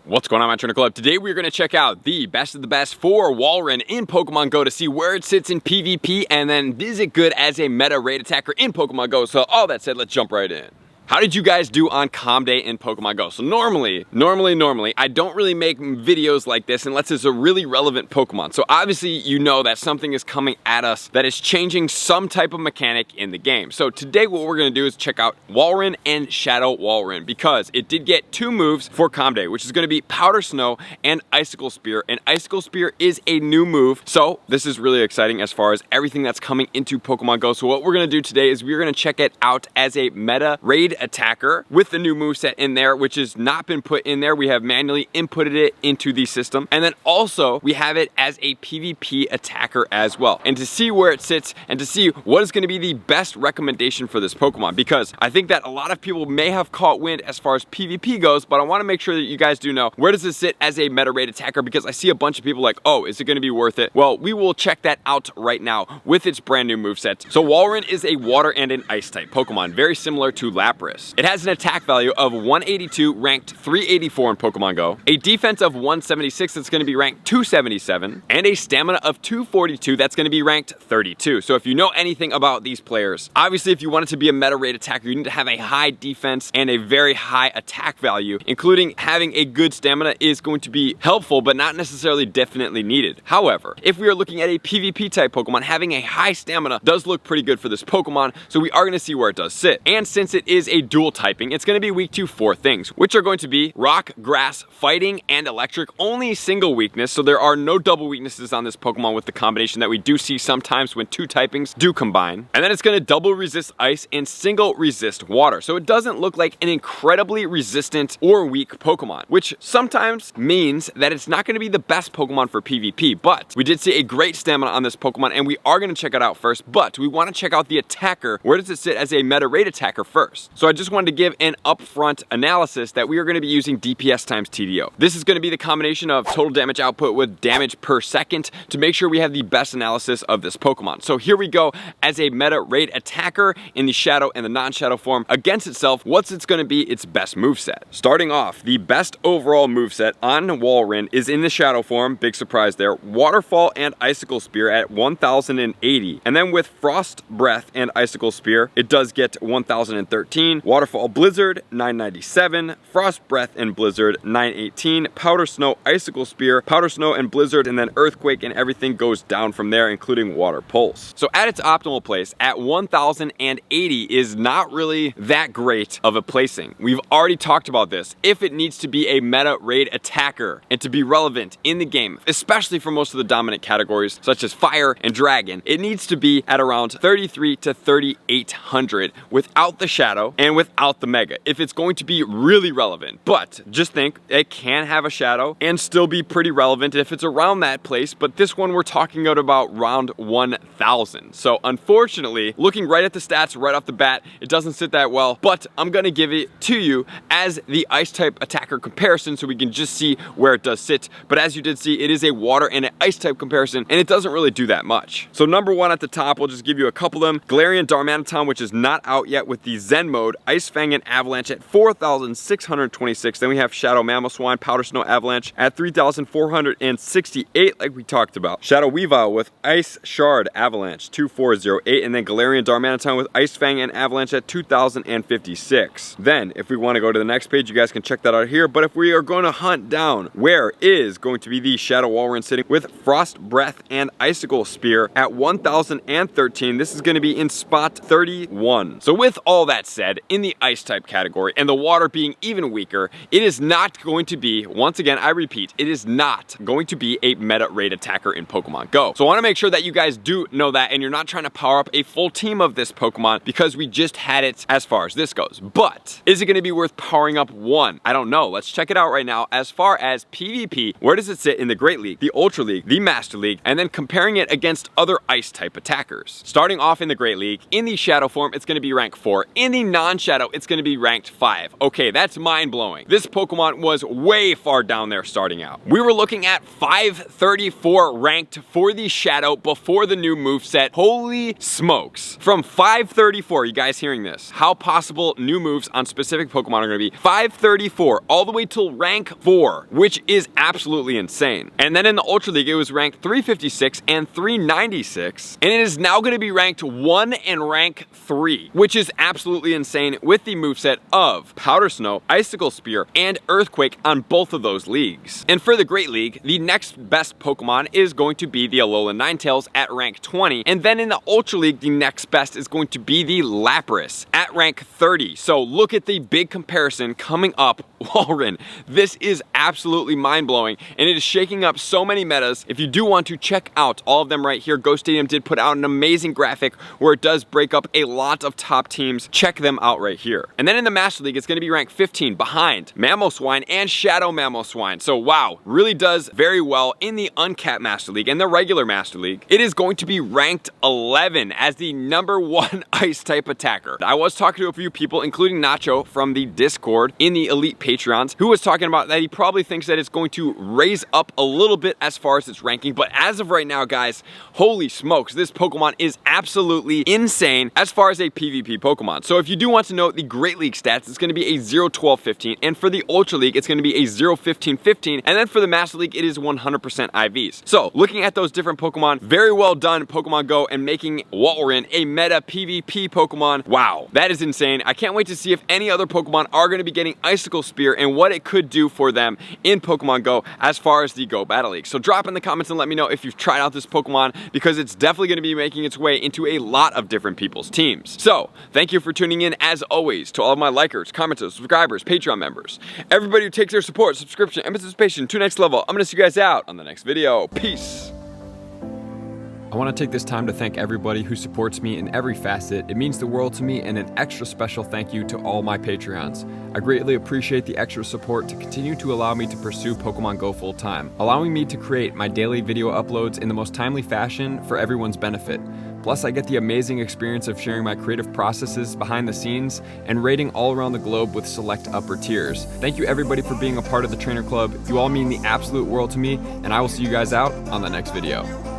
What's going on, my Trainer Club? Today we're going to check out the best of the best for Walrein in Pokemon Go to see where it sits in PvP, and then is it good as a meta raid attacker in Pokemon Go? So all that said, let's jump right in. How did you guys do on Calm Day in Pokemon Go? So normally, I don't really make videos like this unless it's a really relevant Pokemon. So obviously you know that something is coming at us that is changing some type of mechanic in the game. So today what we're gonna do is check out Walrein and Shadow Walrein, because it did get two moves for Calm Day, which is gonna be Powder Snow and Icicle Spear. And Icicle Spear is a new move. So this is really exciting as far as everything that's coming into Pokemon Go. So what we're gonna do today is we're gonna check it out as a meta raid attacker with the new moveset in there, which has not been put in there. We have manually inputted it into the system. And then also we have it as a PvP attacker as well. And to see where it sits and to see what is going to be the best recommendation for this Pokemon, because I think that a lot of people may have caught wind as far as PvP goes, but I want to make sure that you guys do know where does it sit as a meta raid attacker, because I see a bunch of people like, oh, is it going to be worth it? Well, we will check that out right now with its brand new moveset. So Walrein is a water and an ice type Pokemon, very similar to Lapras. It has an attack value of 182, ranked 384 in Pokemon Go, a defense of 176 that's going to be ranked 277, and a stamina of 242 that's going to be ranked 32. So if you know anything about these players, obviously if you want it to be a meta raid attacker, you need to have a high defense and a very high attack value, including having a good stamina is going to be helpful, but not necessarily definitely needed. However, if we are looking at a PvP type Pokemon, having a high stamina does look pretty good for this Pokemon, so we are going to see where it does sit. And since it is a dual typing, it's going to be weak to four things, which are going to be rock, grass, fighting, and electric. Only single weakness, so there are no double weaknesses on this Pokemon with the combination that we do see sometimes when two typings do combine. And then it's going to double resist ice and single resist water. So it doesn't look like an incredibly resistant or weak Pokemon, which sometimes means that it's not going to be the best Pokemon for PvP. But we did see a great stamina on this Pokemon, and we are going to check it out first, but we want to check out the attacker. Where does it sit as a meta raid attacker first? So I just wanted to give an upfront analysis that we are going to be using DPS times TDO. This is going to be the combination of total damage output with damage per second to make sure we have the best analysis of this Pokemon. So here we go as a meta raid attacker in the shadow and the non-shadow form against itself. What's it's going to be its best moveset? Starting off, the best overall moveset on Walrein is in the shadow form. Big surprise there. Waterfall and Icicle Spear at 1080. And then with Frost Breath and Icicle Spear, it does get 1013. Waterfall Blizzard 997, Frost Breath and Blizzard 918, Powder Snow, Icicle Spear, Powder Snow and Blizzard, and then Earthquake, and everything goes down from there, including Water Pulse. So at its optimal place at 1080 is not really that great of a placing. We've already talked about this. If it needs to be a meta raid attacker and to be relevant in the game, especially for most of the dominant categories such as Fire and Dragon, it needs to be at around 33 to 3800 without the Shadow and without the Mega, if it's going to be really relevant. But just think, it can have a Shadow and still be pretty relevant if it's around that place, but this one we're talking about round 1000. So unfortunately, looking right at the stats right off the bat, it doesn't sit that well, but I'm gonna give it to you as the ice type attacker comparison so we can just see where it does sit. But as you did see, it is a water and an ice type comparison, and it doesn't really do that much. So number one at the top, we'll just give you a couple of them. Galarian Darmanitan, which is not out yet with the Zen mode, Ice Fang and Avalanche at 4626. Then we have Shadow Mamoswine, Powder Snow Avalanche at 3468, like we talked about. Shadow Weavile with Ice Shard Avalanche 2408, and then Galarian Darmanitan with Ice Fang and Avalanche at 2056. Then if we want to go to the next page, you guys can check that out here. But if we are going to hunt down where is going to be the Shadow Walrein sitting with Frost Breath and Icicle Spear at 1013, this is going to be in spot 31. So with all that said, in the ice type category and the water being even weaker, it is not going to be, once again I repeat, it is not going to be a meta raid attacker in Pokemon Go. So I want to make sure that you guys do know that, and you're not trying to power up a full team of this Pokemon because we just had it as far as this goes. But is it going to be worth powering up one? I don't know. Let's check it out right now. As far as PvP, where does it sit in the Great League, the Ultra League, the Master League, and then comparing it against other ice type attackers? Starting off in the Great League, in the Shadow form, it's going to be rank 4. In the non non-shadow, it's gonna be ranked 5. Okay, that's mind-blowing. This Pokemon was way far down there starting out. We were looking at 534 ranked for the shadow before the new moveset. Holy smokes. From 534, you guys hearing this? How possible new moves on specific Pokemon are gonna be. 534 all the way till rank 4, which is absolutely insane. And then in the Ultra League, it was ranked 356 and 396, and it is now gonna be ranked 1 and rank 3, which is absolutely insane with the moveset of Powder Snow, Icicle Spear, and Earthquake on both of those leagues. And for the Great League, the next best Pokemon is going to be the Alolan Ninetales at rank 20, and then in the Ultra League, the next best is going to be the Lapras at rank 30. So look at the big comparison coming up. Walrein, this is absolutely mind-blowing, and it is shaking up so many metas. If you do want to check out all of them right here, Go Stadium did put out an amazing graphic where it does break up a lot of top teams. Check them out right here. And then in the Master League, it's going to be ranked 15 behind Mamoswine and Shadow Mamoswine. So wow, really does very well in the Uncapped Master League and the regular Master League. It is going to be ranked 11 as the #1 ice type attacker. I was talking to a few people, including Nacho from the Discord in the Elite Patreons, who was talking about that he probably thinks that it's going to raise up a little bit as far as its ranking. But as of right now, guys, holy smokes, this Pokemon is absolutely insane as far as a PvP Pokemon. So if you do want to know the Great League stats, it's going to be a 0-12-15, and for the Ultra League, it's going to be a 0-15-15, and then for the Master League, it is 100% IVs. So looking at those different Pokemon, very well done Pokemon Go and making Walrein a meta PvP Pokemon. Wow, that is insane. I can't wait to see if any other Pokemon are going to be getting Icicle Spear and what it could do for them in Pokemon Go as far as the Go Battle League. So drop in the comments and let me know if you've tried out this Pokemon, because it's definitely going to be making its way into a lot of different people's teams. So thank you for tuning in as always to all of my likers, commenters, subscribers, Patreon members, everybody who takes their support, subscription, and participation to the next level. I'm going to see you guys out on the next video. Peace. I want to take this time to thank everybody who supports me in every facet. It means the world to me, and an extra special thank you to all my Patreons. I greatly appreciate the extra support to continue to allow me to pursue Pokemon Go full time, allowing me to create my daily video uploads in the most timely fashion for everyone's benefit. Plus, I get the amazing experience of sharing my creative processes behind the scenes and raiding all around the globe with select upper tiers. Thank you everybody for being a part of the Trainer Club. You all mean the absolute world to me, and I will see you guys out on the next video.